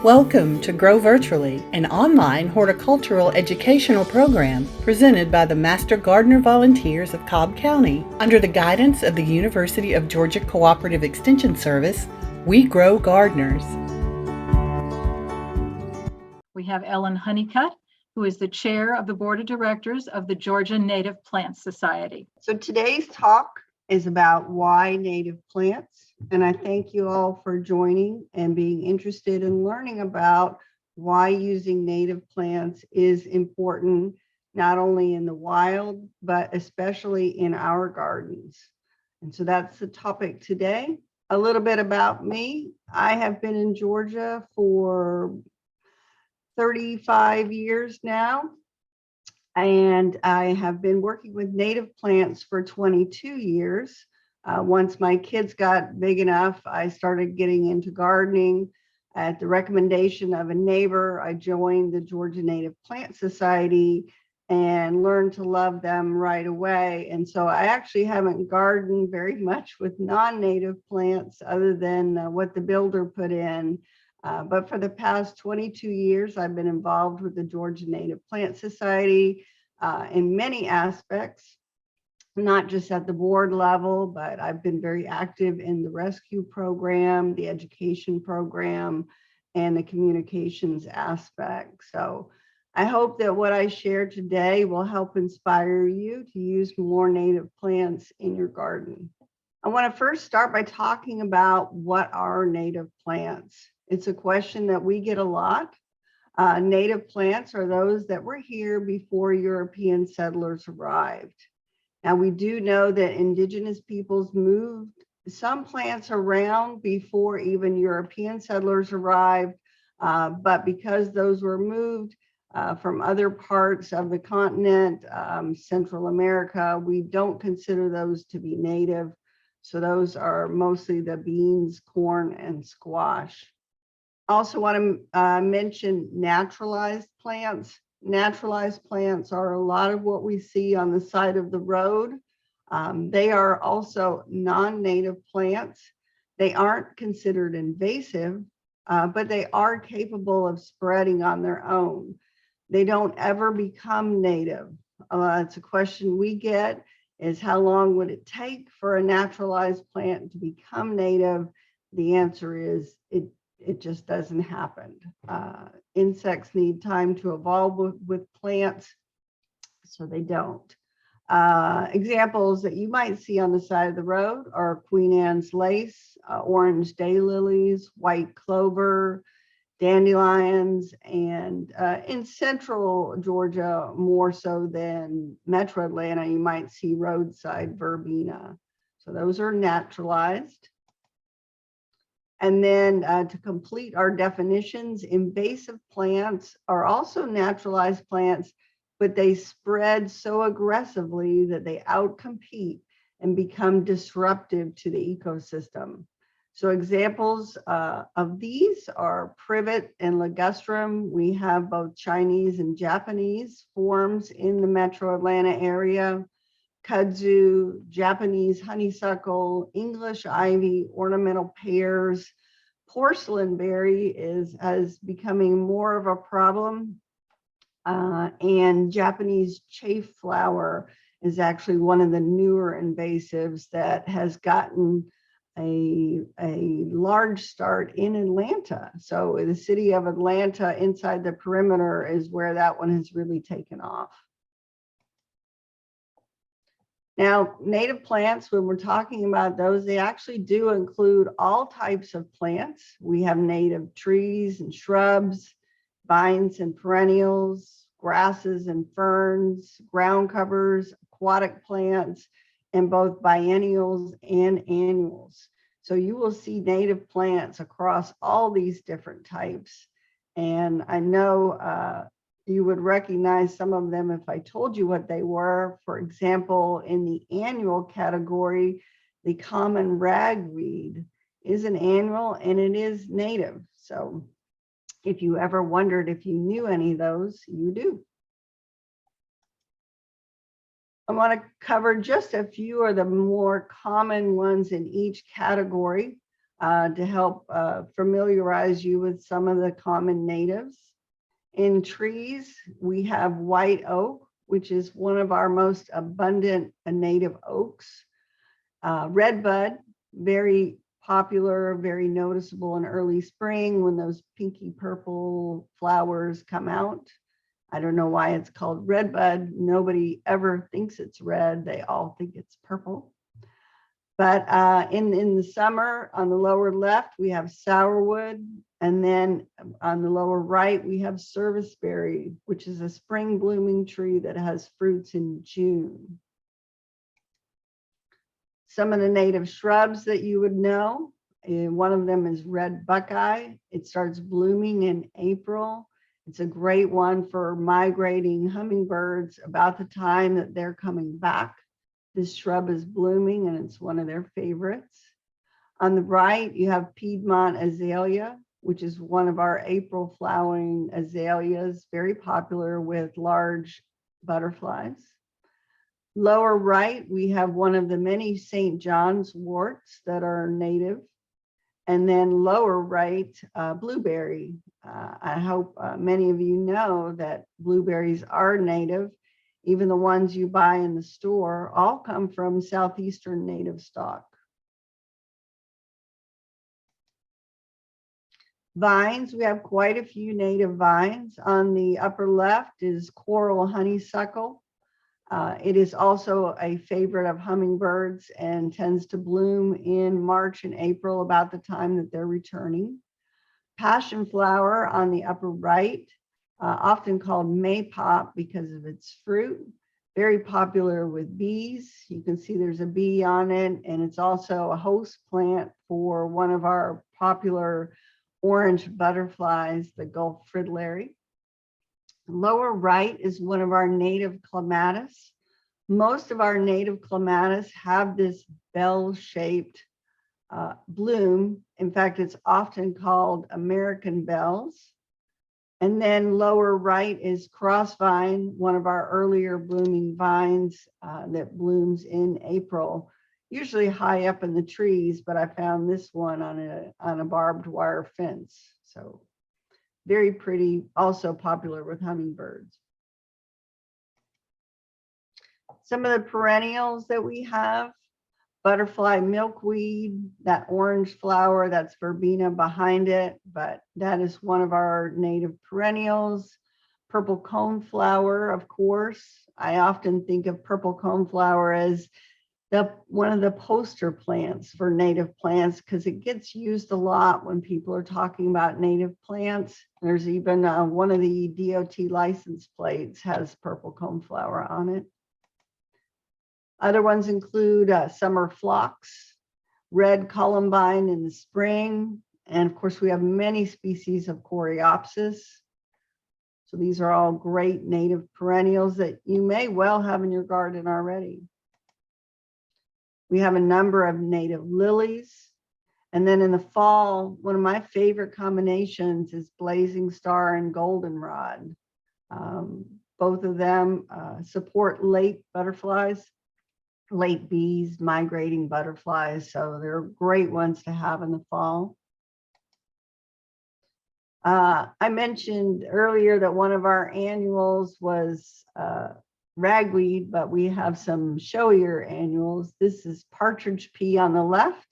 Welcome to Grow Virtually, an online horticultural educational program presented by the Master Gardener Volunteers of Cobb County. Under the guidance of the University of Georgia Cooperative Extension Service, we grow gardeners. We have Ellen Honeycutt, who is the chair of the board of directors of the Georgia Native Plant Society. So today's talk is about why native plants, and I thank you all for joining and being interested in learning about why using native plants is important, not only in the wild, but especially in our gardens. And so that's the topic today. A little bit about me. I have been in Georgia for 35 years now. And I have been working with native plants for 22 years. Once my kids got big enough, I started getting into gardening. At the recommendation of a neighbor, I joined the Georgia Native Plant Society and learned to love them right away. And so I actually haven't gardened very much with non-native plants other than what the builder put in. But for the past 22 years, I've been involved with the Georgia Native Plant Society in many aspects, not just at the board level, but I've been very active in the rescue program, the education program, and the communications aspect. So I hope that what I share today will help inspire you to use more native plants in your garden. I want to first start by talking about what are native plants. It's a question that we get a lot. Native plants are those that were here before European settlers arrived. Now, we do know that indigenous peoples moved some plants around before even European settlers arrived, but because those were moved from other parts of the continent, Central America, we don't consider those to be native. So those are mostly the beans, corn, and squash. Also want to mention naturalized plants. Naturalized plants are a lot of what we see on the side of the road. They are also non-native plants. They aren't considered invasive, but they are capable of spreading on their own. They don't ever become native. It's a question we get is how long would it take for a naturalized plant to become native? The answer is it just doesn't happen. Insects need time to evolve with plants, so they don't. Examples that you might see on the side of the road are Queen Anne's lace, orange daylilies, white clover, dandelions, and in central Georgia, more so than metro Atlanta, you might see roadside verbena. So those are naturalized. And then to complete our definitions, invasive plants are also naturalized plants, but they spread so aggressively that they outcompete and become disruptive to the ecosystem. So examples of these are privet and ligustrum. We have both Chinese and Japanese forms in the metro Atlanta area. Kudzu, Japanese honeysuckle, English ivy, ornamental pears. Porcelain berry is becoming more of a problem. And Japanese chafe flower is actually one of the newer invasives that has gotten a large start in Atlanta. So the city of Atlanta inside the perimeter is where that one has really taken off. Now, native plants, when we're talking about those, they actually do include all types of plants. We have native trees and shrubs, vines and perennials, grasses and ferns, ground covers, aquatic plants, and both biennials and annuals. So you will see native plants across all these different types. And I know you would recognize some of them if I told you what they were. For example, in the annual category, the common ragweed is an annual and it is native. So if you ever wondered if you knew any of those, you do. I want to cover just a few of the more common ones in each category. to help familiarize you with some of the common natives. In trees, we have white oak, which is one of our most abundant native oaks. Redbud, very popular, very noticeable in early spring when those pinky purple flowers come out. I don't know why it's called redbud. Nobody ever thinks it's red. They all think it's purple. But in the summer, on the lower left, we have sourwood. And then on the lower right, we have serviceberry, which is a spring blooming tree that has fruits in June. Some of the native shrubs that you would know, one of them is red buckeye. It starts blooming in April. It's a great one for migrating hummingbirds about the time that they're coming back. This shrub is blooming and it's one of their favorites. On the right, you have Piedmont azalea, which is one of our April flowering azaleas, very popular with large butterflies. Lower right, we have one of the many St. John's worts that are native. And then lower right, blueberry. I hope many of you know that blueberries are native. Even the ones you buy in the store all come from southeastern native stock. Vines, we have quite a few native vines. On the upper left is coral honeysuckle. It is also a favorite of hummingbirds and tends to bloom in March and April, about the time that they're returning. Passion flower on the upper right, often called maypop because of its fruit, very popular with bees. You can see there's a bee on it, and it's also a host plant for one of our popular orange butterflies, the Gulf fritillary. Lower right is one of our native clematis. Most of our native clematis have this bell-shaped bloom. In fact, it's often called American bells. And then lower right is crossvine, one of our earlier blooming vines that blooms in April, usually high up in the trees, but I found this one on a barbed wire fence. So very pretty, also popular with hummingbirds. Some of the perennials that we have, butterfly milkweed, that orange flower, that's verbena behind it, but that is one of our native perennials. Purple coneflower, of course. I often think of purple coneflower as one of the poster plants for native plants because it gets used a lot when people are talking about native plants. There's even one of the DOT license plates has purple coneflower on it. Other ones include summer phlox, red columbine in the spring, and of course we have many species of coreopsis. So these are all great native perennials that you may well have in your garden already. We have a number of native lilies. And then in the fall, one of my favorite combinations is blazing star and goldenrod. Both of them support late butterflies, late bees, migrating butterflies. So they're great ones to have in the fall. I mentioned earlier that one of our annuals was ragweed, but we have some showier annuals. This is partridge pea on the left.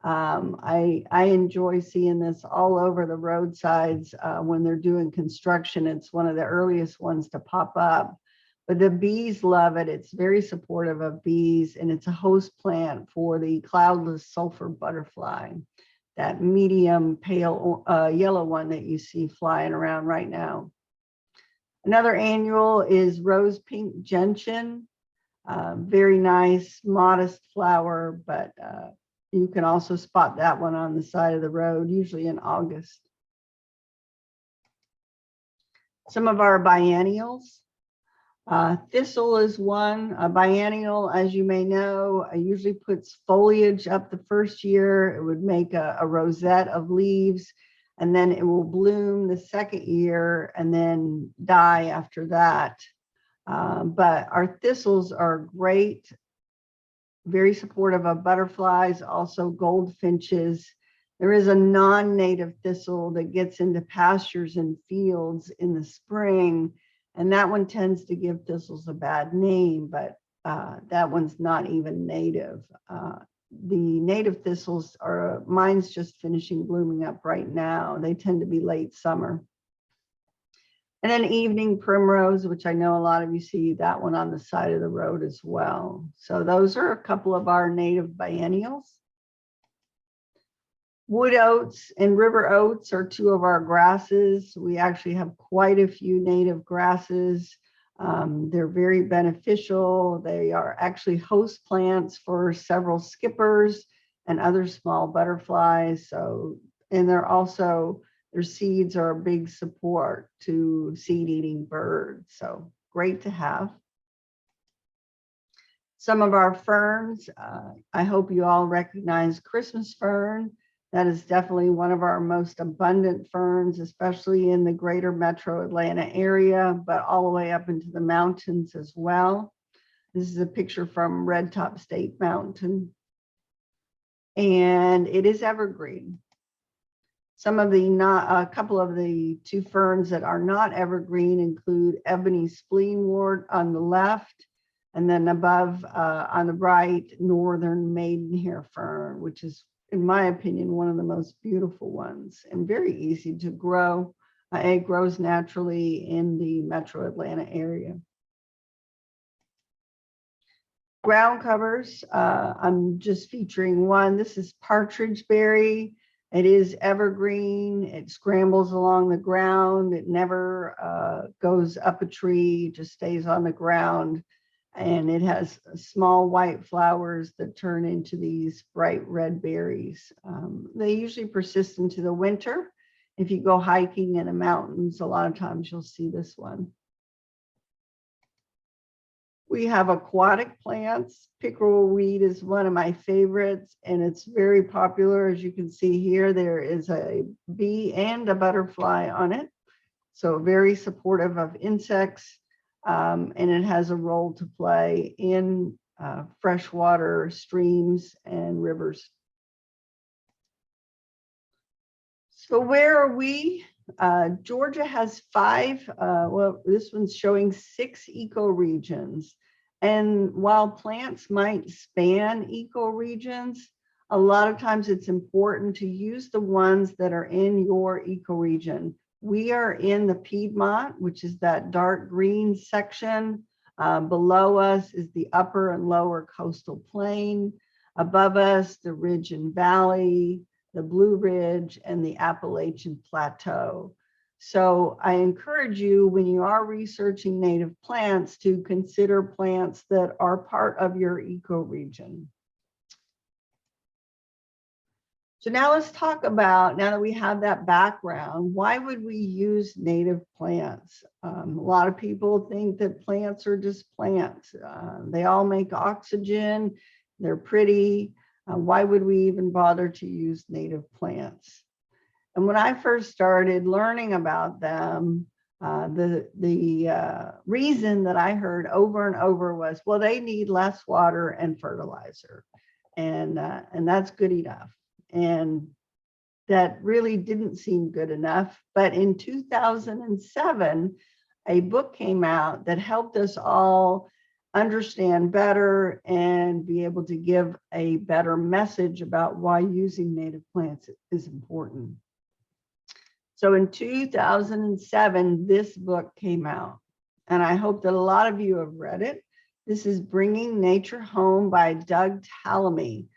I enjoy seeing this all over the roadsides when they're doing construction. It's one of the earliest ones to pop up, but the bees love it. It's very supportive of bees, and it's a host plant for the cloudless sulfur butterfly, that medium pale yellow one that you see flying around right now. Another annual is rose pink gentian, very nice, modest flower, but you can also spot that one on the side of the road, usually in August. Some of our biennials. Thistle is one. A biennial, as you may know, usually puts foliage up the first year. It would make a rosette of leaves, and then it will bloom the second year and then die after that. But our thistles are great, very supportive of butterflies, also goldfinches. There is a non-native thistle that gets into pastures and fields in the spring, and that one tends to give thistles a bad name, but that one's not even native. The native thistles are, mine's just finishing blooming up right now. They tend to be late summer. And then evening primrose, which I know a lot of you see that one on the side of the road as well. So those are a couple of our native biennials. Wood oats and river oats are two of our grasses. We actually have quite a few native grasses. They're very beneficial. They are actually host plants for several skippers and other small butterflies. So, and they're also, their seeds are a big support to seed-eating birds. So great to have. Some of our ferns, I hope you all recognize Christmas fern. That is definitely one of our most abundant ferns, especially in the greater metro Atlanta area, but all the way up into the mountains as well. This is a picture from Red Top State Mountain. And it is evergreen. Some of the a couple of the two ferns that are not evergreen include ebony spleenwort on the left, and then above on the right, northern maidenhair fern, which is, in my opinion, one of the most beautiful ones and very easy to grow. It grows naturally in the metro Atlanta area. Ground covers, I'm just featuring one. This is partridge berry. It is evergreen. It scrambles along the ground. It never goes up a tree, just stays on the ground. And it has small white flowers that turn into these bright red berries. They usually persist into the winter. If you go hiking in the mountains, a lot of times you'll see this one. We have aquatic plants. Pickerel weed is one of my favorites, and it's very popular. As you can see here, there is a bee and a butterfly on it. So very supportive of insects. And it has a role to play in freshwater streams and rivers. So where are we? Georgia has 5, well, this one's showing 6 ecoregions. And while plants might span ecoregions, a lot of times it's important to use the ones that are in your ecoregion. We are in the Piedmont, which is that dark green section. Below us is the upper and lower coastal plain. Above us, the Ridge and Valley, the Blue Ridge, and the Appalachian Plateau. So I encourage you, when you are researching native plants, to consider plants that are part of your ecoregion. So now let's talk about, now that we have that background, why would we use native plants? A lot of people think that plants are just plants. They all make oxygen, they're pretty. Why would we even bother to use native plants? And when I first started learning about them, the reason that I heard over and over was, well, they need less water and fertilizer, and that's good enough. And that really didn't seem good enough. But in 2007, a book came out that helped us all understand better and be able to give a better message about why using native plants is important. So in 2007, this book came out, and I hope that a lot of you have read it. This is Bringing Nature Home by Doug Tallamy.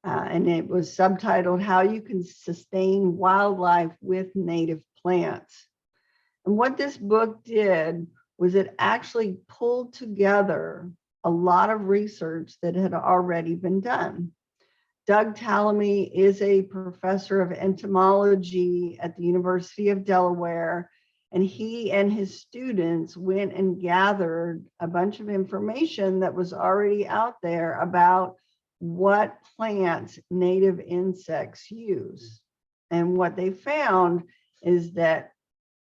And it was subtitled How You Can Sustain Wildlife with Native Plants. And what this book did was it actually pulled together a lot of research that had already been done. Doug Tallamy is a professor of entomology at the University of Delaware, and he and his students went and gathered a bunch of information that was already out there about what plants native insects use. And what they found is that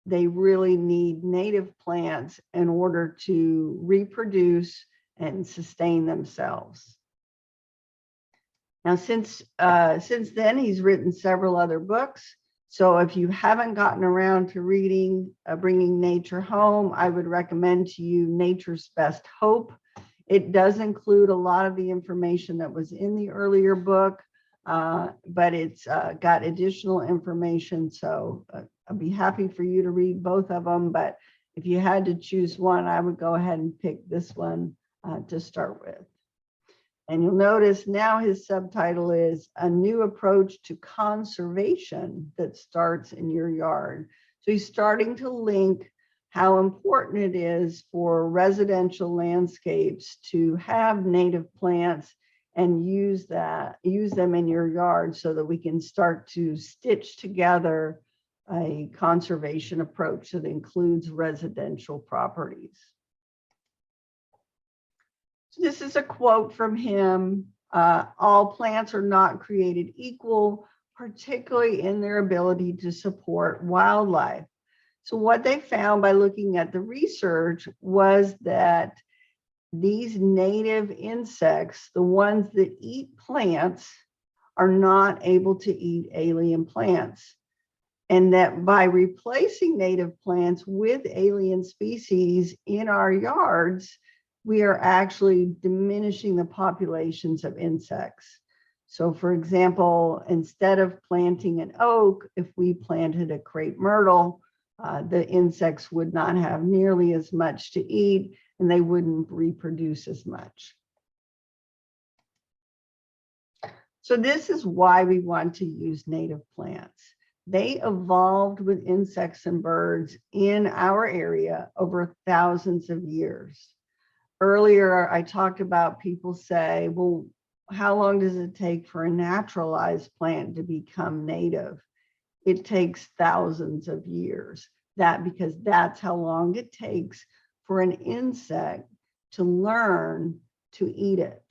they really need native plants in order to reproduce and sustain themselves. Now, since then, he's written several other books. So if you haven't gotten around to reading Bringing Nature Home, I would recommend to you Nature's Best Hope. It does include a lot of the information that was in the earlier book, but it's got additional information. So I'd be happy for you to read both of them. But if you had to choose one, I would go ahead and pick this one to start with. And you'll notice now his subtitle is A New Approach to Conservation That Starts in Your Yard. So he's starting to link how important it is for residential landscapes to have native plants and use them in your yard so that we can start to stitch together a conservation approach that includes residential properties. So this is a quote from him. All plants are not created equal, particularly in their ability to support wildlife. So what they found by looking at the research was that these native insects, the ones that eat plants, are not able to eat alien plants. And that by replacing native plants with alien species in our yards, we are actually diminishing the populations of insects. So for example, instead of planting an oak, if we planted a crepe myrtle, the insects would not have nearly as much to eat and they wouldn't reproduce as much. So this is why we want to use native plants. They evolved with insects and birds in our area over thousands of years. Earlier, I talked about people say, well, how long does it take for a naturalized plant to become native? It takes thousands of years. Because that's how long it takes for an insect to learn to eat it.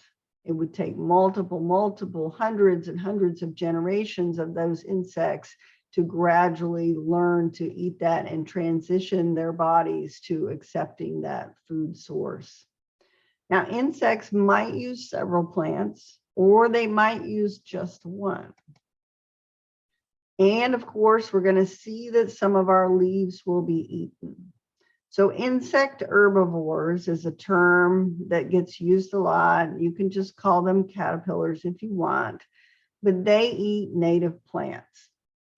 It would take multiple hundreds and hundreds of generations of those insects to gradually learn to eat that and transition their bodies to accepting that food source. Now, insects might use several plants, or they might use just one. And of course, we're going to see that some of our leaves will be eaten. So insect herbivores is a term that gets used a lot. You can just call them caterpillars if you want, but they eat native plants.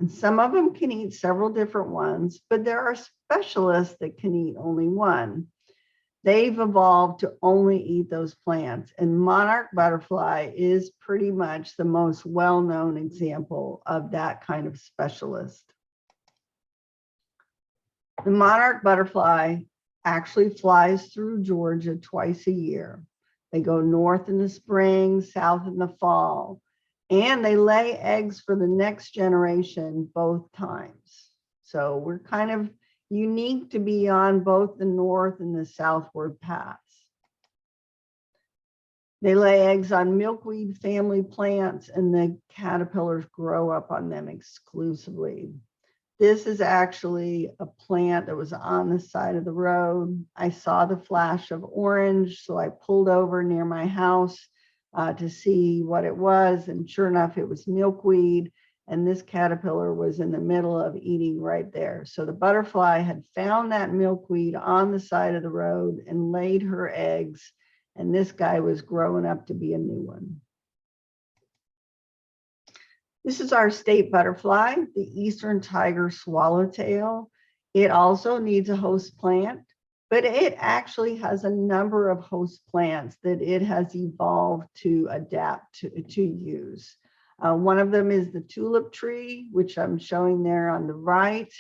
And some of them can eat several different ones, but there are specialists that can eat only one. They've evolved to only eat those plants. And monarch butterfly is pretty much the most well-known example of that kind of specialist. The monarch butterfly actually flies through Georgia twice a year. They go north in the spring, south in the fall, and they lay eggs for the next generation both times. So we're kind of unique to be on both the north and the southward paths. They lay eggs on milkweed family plants and the caterpillars grow up on them exclusively. This is actually a plant that was on the side of the road. I saw the flash of orange, so I pulled over near my house to see what it was. And sure enough, it was milkweed. And this caterpillar was in the middle of eating right there. So the butterfly had found that milkweed on the side of the road and laid her eggs. And this guy was growing up to be a new one. This is our state butterfly, the eastern tiger swallowtail. It also needs a host plant, but it actually has a number of host plants that it has evolved to adapt to use. One of them is the tulip tree, which I'm showing there on the right.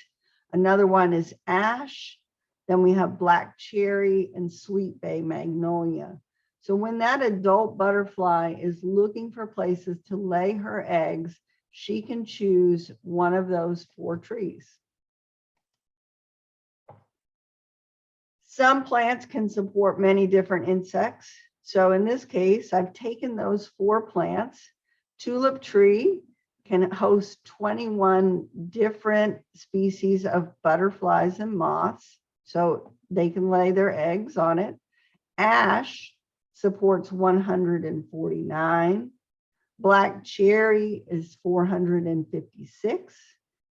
Another one is ash. Then we have black cherry and sweet bay magnolia. So when that adult butterfly is looking for places to lay her eggs, she can choose one of those 4 trees. Some plants can support many different insects. So in this case, I've taken those 4 plants. Tulip tree can host 21 different species of butterflies and moths, so they can lay their eggs on it. Ash supports 149. Black cherry is 456,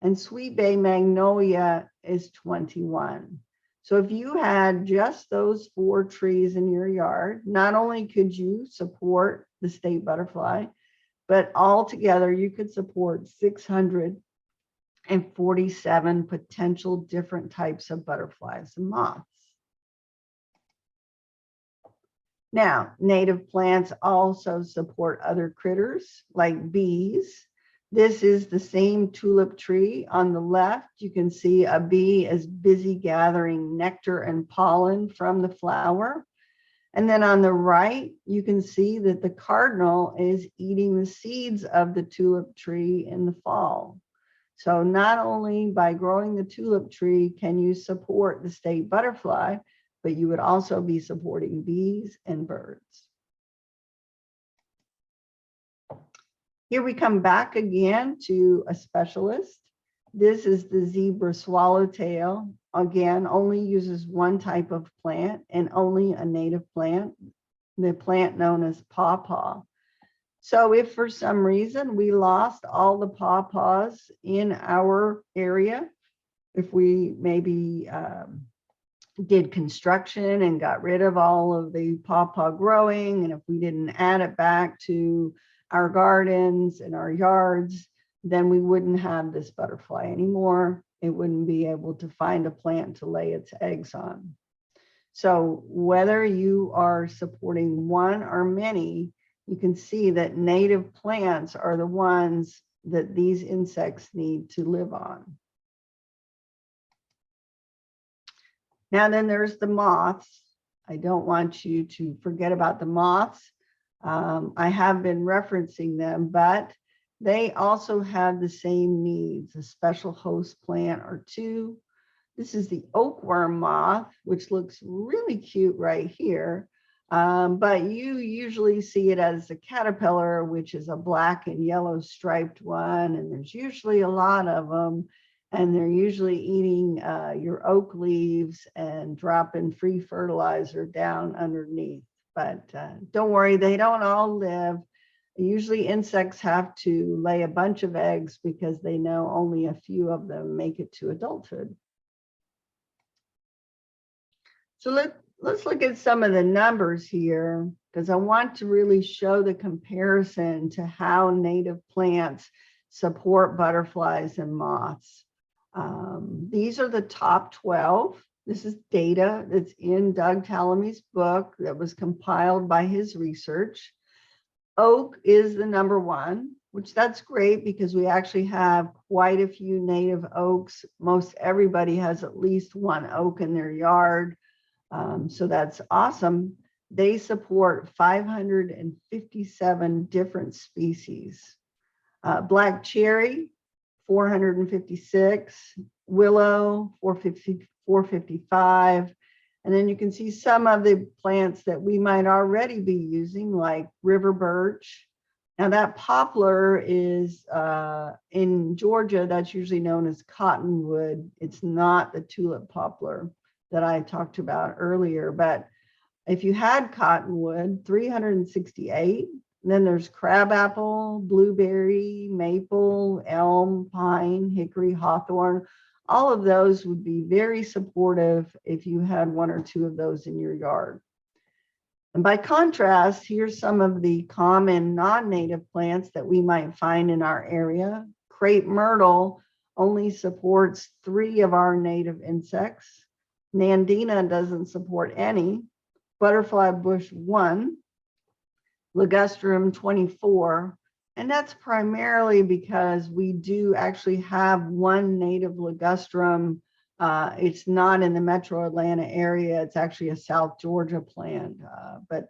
and sweet bay magnolia is 21. So if you had just those 4 trees in your yard, not only could you support the state butterfly, but altogether you could support 647 potential different types of butterflies and moths. Now, native plants also support other critters like bees. This is the same tulip tree. On the left, you can see a bee is busy gathering nectar and pollen from the flower. And then on the right, you can see that the cardinal is eating the seeds of the tulip tree in the fall. So not only by growing the tulip tree can you support the state butterfly, but you would also be supporting bees and birds. Here we come back again to a specialist. This is the zebra swallowtail. Again, only uses one type of plant and only a native plant, the plant known as pawpaw. So if for some reason we lost all the pawpaws in our area, if we maybe did construction and got rid of all of the pawpaw growing, and if we didn't add it back to our gardens and our yards, then we wouldn't have this butterfly anymore. It wouldn't be able to find a plant to lay its eggs on. So whether you are supporting one or many, you can see that native plants are the ones that these insects need to live on. Now then there's the moths. I don't want you to forget about the moths. I have been referencing them, but they also have the same needs, a special host plant or two. This is the oakworm moth, which looks really cute right here. But you usually see it as a caterpillar, which is a black and yellow striped one. And there's usually a lot of them. And they're usually eating your oak leaves and dropping free fertilizer down underneath. But don't worry, they don't all live. Usually insects have to lay a bunch of eggs because they know only a few of them make it to adulthood. So let's look at some of the numbers here, because I want to really show the comparison to how native plants support butterflies and moths. These are the top 12. This is data that's in Doug Tallamy's book that was compiled by his research. Oak is the number 1, which that's great because we actually have quite a few native oaks. Most everybody has at least one oak in their yard. So that's awesome. They support 557 different species. Black cherry, 456, willow, 455. And then you can see some of the plants that we might already be using, like river birch. Now that poplar is in Georgia, that's usually known as cottonwood. It's not the tulip poplar that I talked about earlier, but if you had cottonwood, 368. Then there's crabapple, blueberry, maple, elm, pine, hickory, hawthorn. All of those would be very supportive if you had 1 or 2 of those in your yard. And by contrast, here's some of the common non-native plants that we might find in our area. Crepe myrtle only supports 3 of our native insects. Nandina doesn't support any. Butterfly bush 1. Ligustrum 24, and that's primarily because we do actually have one native ligustrum. It's not in the metro Atlanta area. It's actually a South Georgia plant, but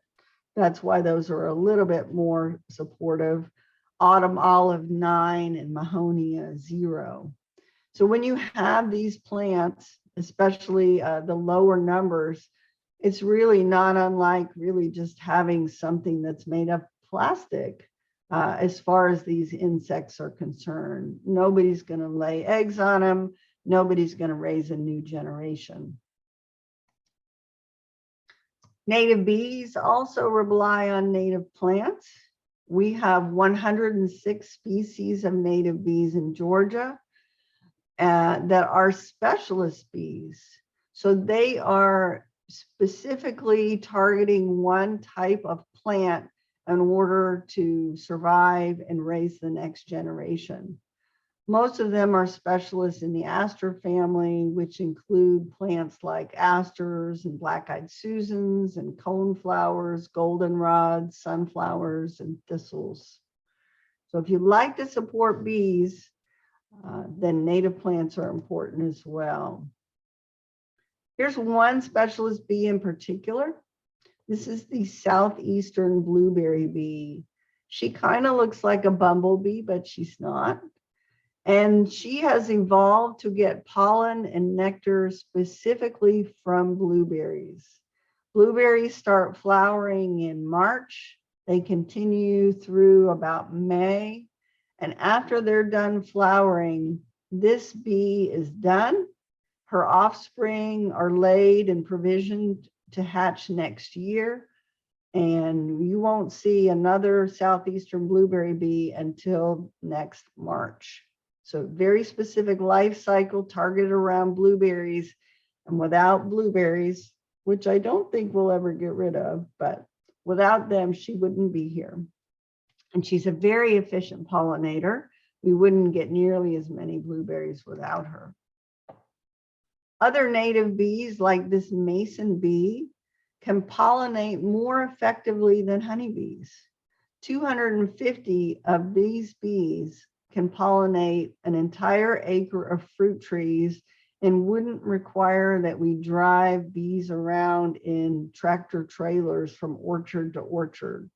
that's why those are a little bit more supportive. Autumn olive 9 and Mahonia 0. So when you have these plants, especially the lower numbers, it's really not unlike really just having something that's made of plastic as far as these insects are concerned. Nobody's going to lay eggs on them. Nobody's going to raise a new generation. Native bees also rely on native plants. We have 106 species of native bees in Georgia that are specialist bees. So they are specifically targeting one type of plant in order to survive and raise the next generation. Most of them are specialists in the aster family, which include plants like asters and black-eyed Susans and coneflowers, goldenrods, sunflowers, and thistles. So if you like to support bees, then native plants are important as well. Here's one specialist bee in particular. This is the southeastern blueberry bee. She kind of looks like a bumblebee, but she's not. And she has evolved to get pollen and nectar specifically from blueberries. Blueberries start flowering in March. They continue through about May. And after they're done flowering, this bee is done. Her offspring are laid and provisioned to hatch next year. And you won't see another southeastern blueberry bee until next March. So very specific life cycle targeted around blueberries. And without blueberries, which I don't think we'll ever get rid of, but without them, she wouldn't be here. And she's a very efficient pollinator. We wouldn't get nearly as many blueberries without her. Other native bees, like this mason bee, can pollinate more effectively than honeybees. 250 of these bees can pollinate an entire acre of fruit trees and wouldn't require that we drive bees around in tractor trailers from orchard to orchard.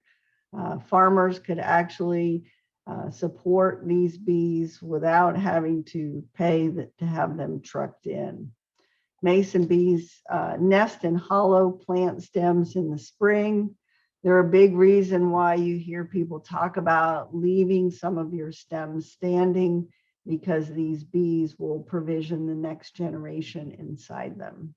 Farmers could actually support these bees without having to pay to have them trucked in. Mason bees nest in hollow plant stems in the spring. They're a big reason why you hear people talk about leaving some of your stems standing, because these bees will provision the next generation inside them.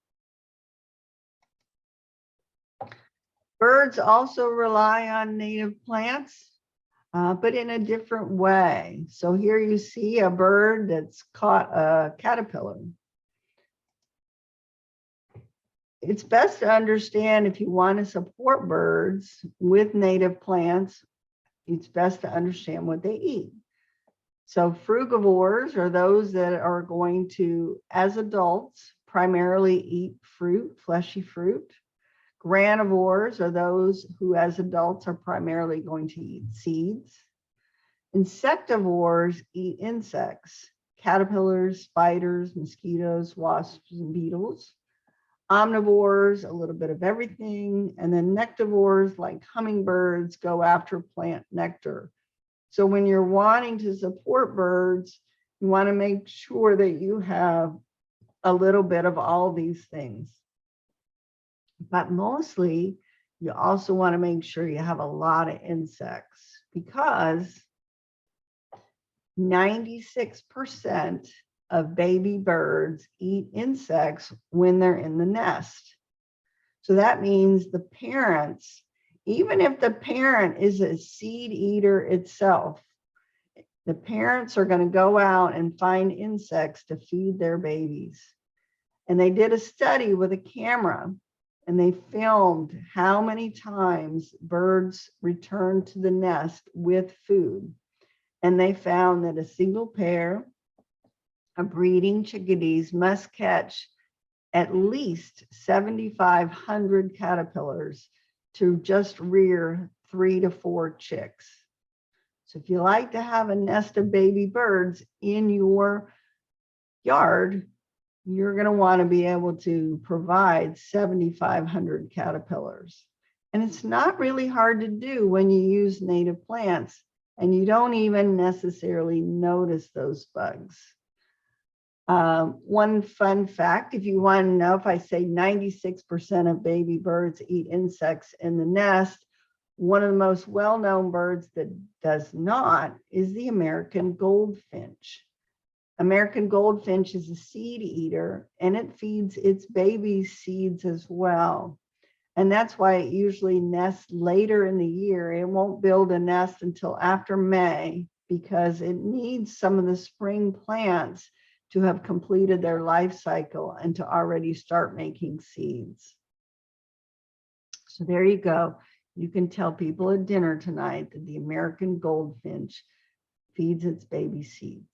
Birds also rely on native plants, but in a different way. So here you see a bird that's caught a caterpillar. It's best to understand, if you want to support birds with native plants, it's best to understand what they eat. So frugivores are those that are going to, as adults, primarily eat fruit, fleshy fruit. Granivores are those who, as adults, are primarily going to eat seeds. Insectivores eat insects, caterpillars, spiders, mosquitoes, wasps, and beetles. Omnivores, a little bit of everything. And then nectivores, like hummingbirds, go after plant nectar. So when you're wanting to support birds, you want to make sure that you have a little bit of all these things. But mostly, you also want to make sure you have a lot of insects, because 96% of baby birds eat insects when they're in the nest. So that means the parents, even if the parent is a seed eater itself, the parents are going to go out and find insects to feed their babies. And they did a study with a camera, and they filmed how many times birds returned to the nest with food. And they found that a single pair of breeding chickadees must catch at least 7,500 caterpillars to just rear 3 to 4 chicks. So if you like to have a nest of baby birds in your yard, you're going to want to be able to provide 7,500 caterpillars. And it's not really hard to do when you use native plants, and you don't even necessarily notice those bugs. One fun fact, if you want to know, if I say 96% of baby birds eat insects in the nest, one of the most well-known birds that does not is the American goldfinch. American goldfinch is a seed eater, and it feeds its baby seeds as well. And that's why it usually nests later in the year. It won't build a nest until after May because it needs some of the spring plants to have completed their life cycle and to already start making seeds. So there you go. You can tell people at dinner tonight that the American goldfinch feeds its baby seeds.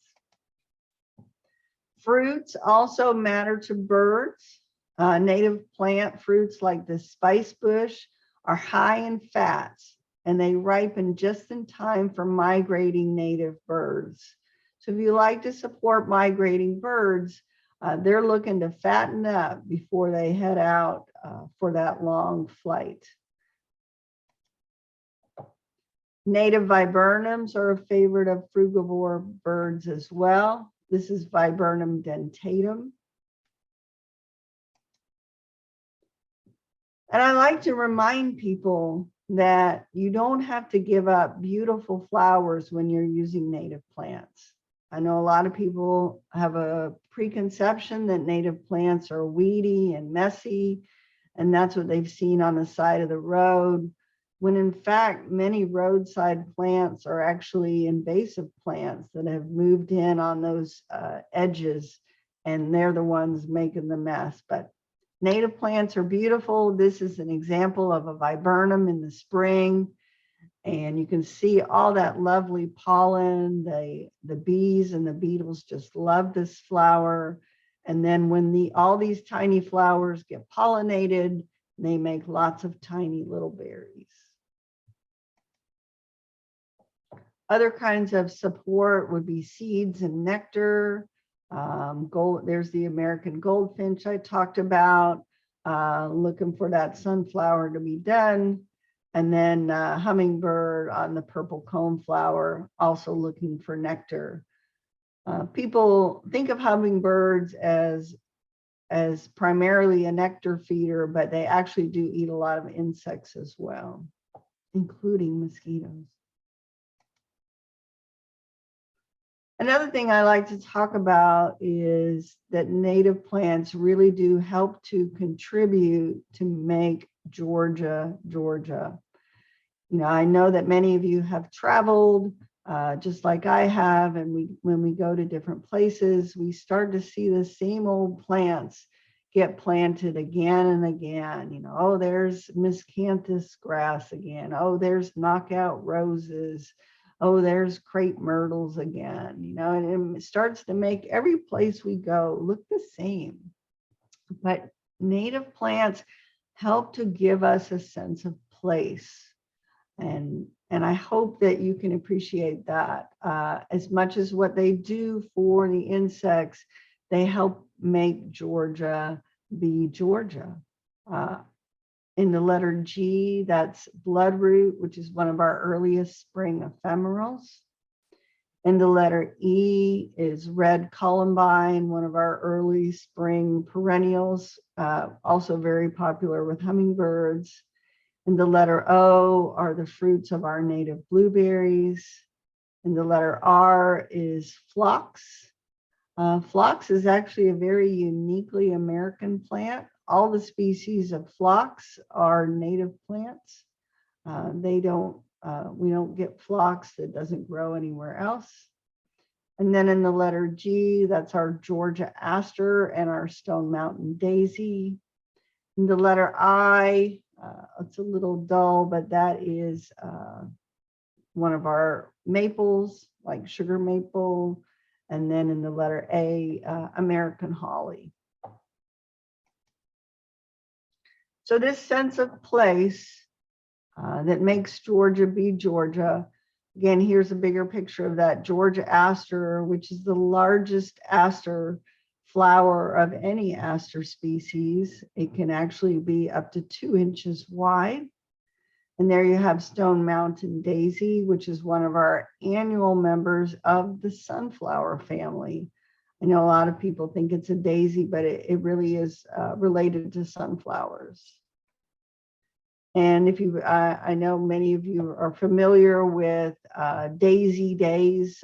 Fruits also matter to birds. Native plant fruits like the spice bush are high in fats, and they ripen just in time for migrating native birds. So if you like to support migrating birds, they're looking to fatten up before they head out for that long flight. Native viburnums are a favorite of frugivore birds as well. This is Viburnum dentatum. And I like to remind people that you don't have to give up beautiful flowers when you're using native plants. I know a lot of people have a preconception that native plants are weedy and messy, and that's what they've seen on the side of the road, when in fact, many roadside plants are actually invasive plants that have moved in on those edges, and they're the ones making the mess. But native plants are beautiful. This is an example of a viburnum in the spring. And you can see all that lovely pollen. The bees and the beetles just love this flower. And then when all these tiny flowers get pollinated, they make lots of tiny little berries. Other kinds of support would be seeds and nectar. There's the American goldfinch I talked about, looking for that sunflower to be done. And then hummingbird on the purple coneflower, also looking for nectar. People think of hummingbirds as primarily a nectar feeder, but they actually do eat a lot of insects as well, including mosquitoes. Another thing I like to talk about is that native plants really do help to contribute to make Georgia, Georgia. You know, I know that many of you have traveled just like I have, and when we go to different places, we start to see the same old plants get planted again and again. You know, oh, there's miscanthus grass again. Oh, there's knockout roses. Oh, there's crepe myrtles again, you know, and it starts to make every place we go look the same. But native plants help to give us a sense of place. And I hope that you can appreciate that. As much as what they do for the insects, they help make Georgia be Georgia. In the letter G, that's bloodroot, which is one of our earliest spring ephemerals. In the letter E is red columbine, one of our early spring perennials, also very popular with hummingbirds. In the letter O are the fruits of our native blueberries. And the letter R is phlox. Phlox is actually a very uniquely American plant. All the species of phlox are native plants. We don't get phlox that doesn't grow anywhere else. And then in the letter G, that's our Georgia aster and our Stone Mountain daisy. In the letter I, it's a little dull, but that is one of our maples, like sugar maple. And then in the letter A, American holly. So this sense of place that makes Georgia be Georgia. Again, here's a bigger picture of that Georgia aster, which is the largest aster flower of any aster species. It can actually be up to 2 inches wide. And there you have Stone Mountain daisy, which is one of our annual members of the sunflower family. I know a lot of people think it's a daisy, but it really is related to sunflowers. And if you, I know many of you are familiar with daisy days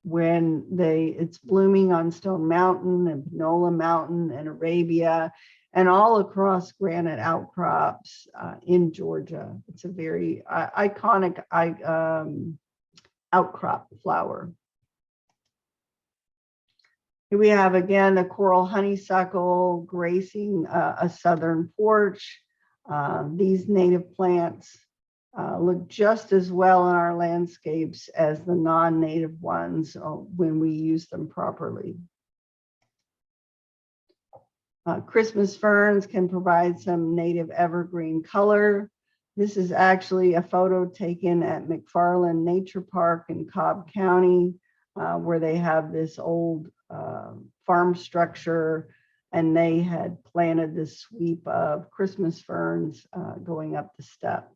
when it's blooming on Stone Mountain and Panola Mountain and Arabia. and all across granite outcrops in Georgia. It's a very iconic outcrop flower. Here we have again the coral honeysuckle gracing a southern porch. These native plants look just as well in our landscapes as the non-native ones when we use them properly. Christmas ferns can provide some native evergreen color. This is actually a photo taken at McFarland Nature Park in Cobb County, where they have this old farm structure, and they had planted this sweep of Christmas ferns going up the step.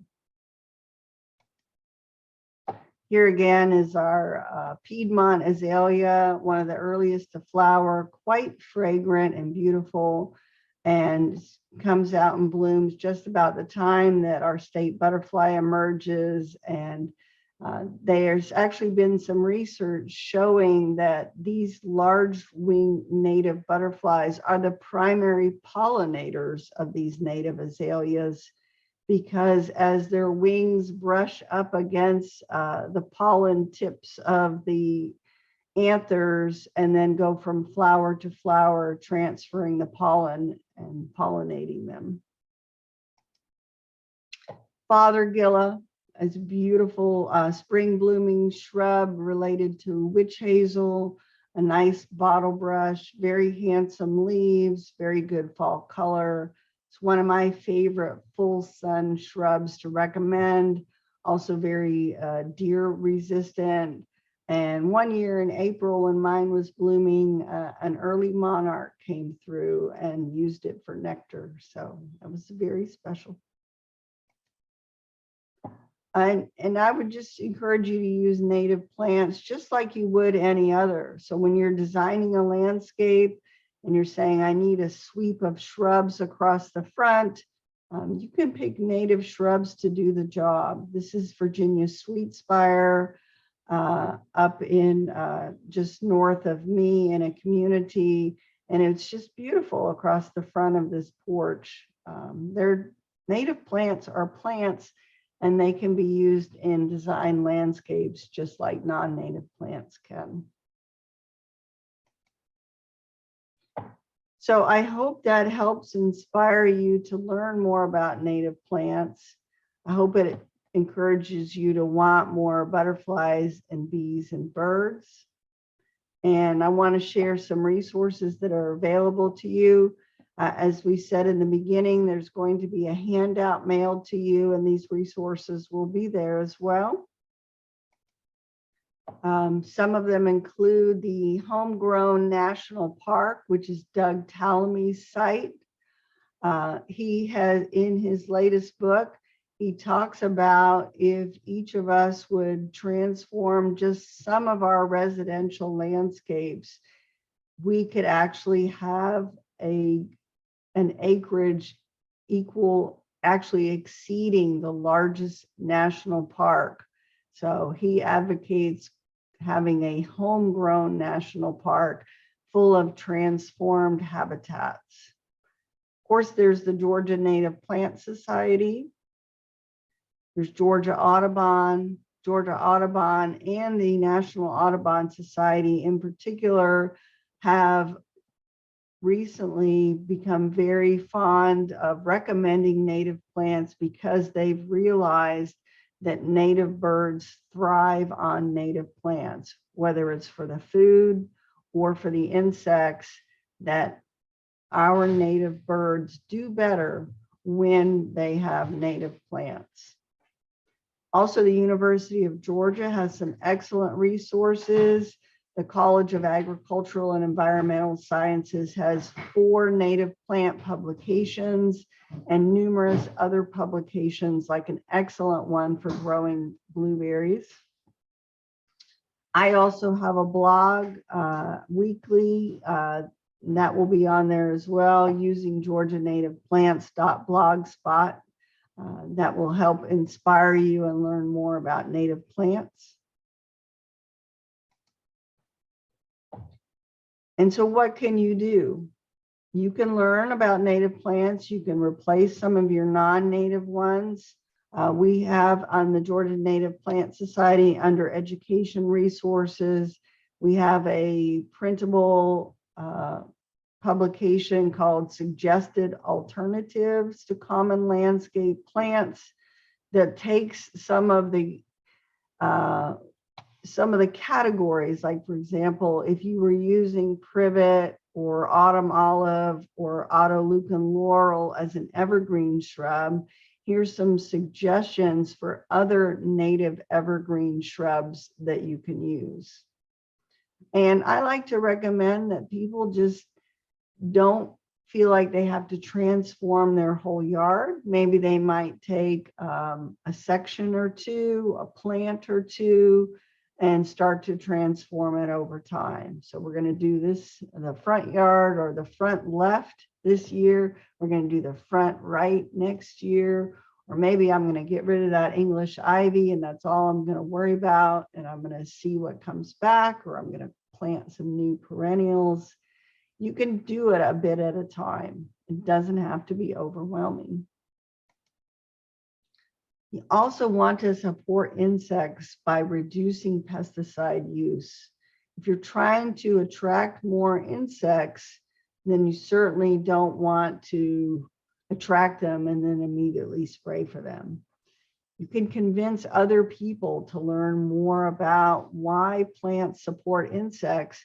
Here again is our Piedmont azalea, one of the earliest to flower, quite fragrant and beautiful, and comes out and blooms just about the time that our state butterfly emerges. And there's actually been some research showing that these large-winged native butterflies are the primary pollinators of these native azaleas, because as their wings brush up against the pollen tips of the anthers and then go from flower to flower, transferring the pollen and pollinating them. Fothergilla is a beautiful spring blooming shrub related to witch hazel, a nice bottle brush, very handsome leaves, very good fall color. It's one of my favorite full sun shrubs to recommend. Also very deer resistant. And one year in April, when mine was blooming, an early monarch came through and used it for nectar. So that was very special. And I would just encourage you to use native plants just like you would any other. So when you're designing a landscape, and you're saying, I need a sweep of shrubs across the front, you can pick native shrubs to do the job. This is Virginia sweetspire up in just north of me in a community, and it's just beautiful across the front of this porch. They're native plants are plants, and they can be used in design landscapes just like non-native plants can. So I hope that helps inspire you to learn more about native plants. I hope it encourages you to want more butterflies and bees and birds. And I want to share some resources that are available to you. As we said in the beginning, there's going to be a handout mailed to you, and these resources will be there as well. Some of them include the Homegrown National Park, which is Doug Tallamy's site. He has, in his latest book, he talks about if each of us would transform just some of our residential landscapes, we could actually have an acreage actually exceeding the largest national park. So he advocates having a homegrown national park full of transformed habitats. Of course, there's the Georgia Native Plant Society. There's Georgia Audubon. Georgia Audubon and the National Audubon Society in particular have recently become very fond of recommending native plants because they've realized that native birds thrive on native plants, whether it's for the food or for the insects, that our native birds do better when they have native plants. Also, the University of Georgia has some excellent resources. The College of Agricultural and Environmental Sciences has 4 native plant publications and numerous other publications, like an excellent one for growing blueberries. I also have a blog weekly that will be on there as well, using georgianativeplants.blogspot. That will help inspire you and learn more about native plants. And so what can you do? You can learn about native plants. You can replace some of your non-native ones. We have on the Georgia Native Plant Society under education resources, we have a printable publication called Suggested Alternatives to Common Landscape Plants that takes some of the categories, like for example, if you were using privet or autumn olive or autoleucon laurel as an evergreen shrub, here's some suggestions for other native evergreen shrubs that you can use. And I like to recommend that people just don't feel like they have to transform their whole yard. Maybe they might take a section or two, a plant or two, and start to transform it over time. So we're going to do this in the front yard or the front left this year. We're going to do the front right next year. Or maybe I'm going to get rid of that English ivy and that's all I'm going to worry about. And I'm going to see what comes back, or I'm going to plant some new perennials. You can do it a bit at a time. It doesn't have to be overwhelming. You also want to support insects by reducing pesticide use. If you're trying to attract more insects, then you certainly don't want to attract them and then immediately spray for them. You can convince other people to learn more about why plants support insects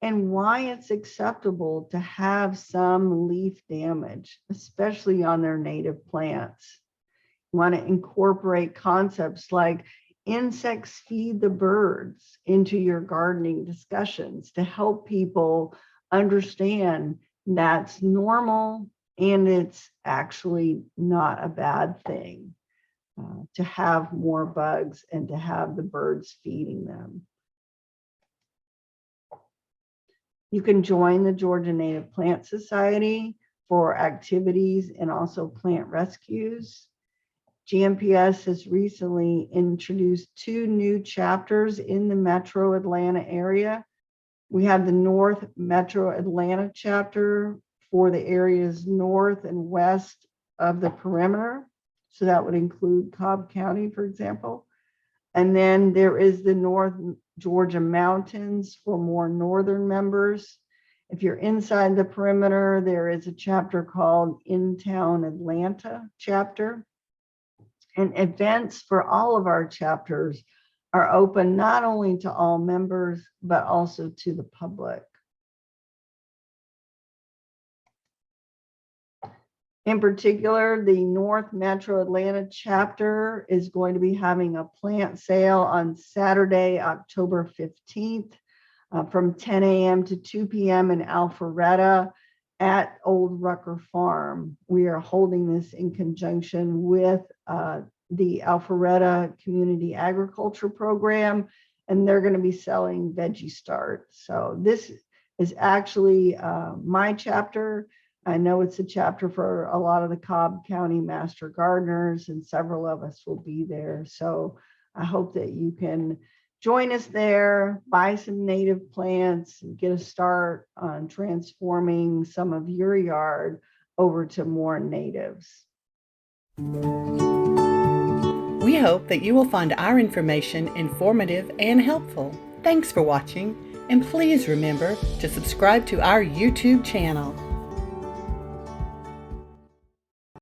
and why it's acceptable to have some leaf damage, especially on their native plants. You want to incorporate concepts like insects feed the birds into your gardening discussions to help people understand that's normal and it's actually not a bad thing to have more bugs and to have the birds feeding them. You can join the Georgia Native Plant Society for activities and also plant rescues. GMPS has recently introduced 2 new chapters in the Metro Atlanta area. We have the North Metro Atlanta chapter for the areas north and west of the perimeter. So that would include Cobb County, for example. And then there is the North Georgia Mountains for more northern members. If you're inside the perimeter, there is a chapter called In Town Atlanta chapter. And events for all of our chapters are open not only to all members, but also to the public. In particular, the North Metro Atlanta chapter is going to be having a plant sale on Saturday, October 15th from 10 a.m. to 2 p.m. in Alpharetta at Old Rucker Farm. We are holding this in conjunction with the Alpharetta Community Agriculture Program, and they're going to be selling Veggie Start. So this is actually my chapter. I know it's a chapter for a lot of the Cobb County Master Gardeners, and several of us will be there. So I hope that you can join us there, buy some native plants, and get a start on transforming some of your yard over to more natives. We hope that you will find our information informative and helpful. Thanks for watching, and please remember to subscribe to our YouTube channel.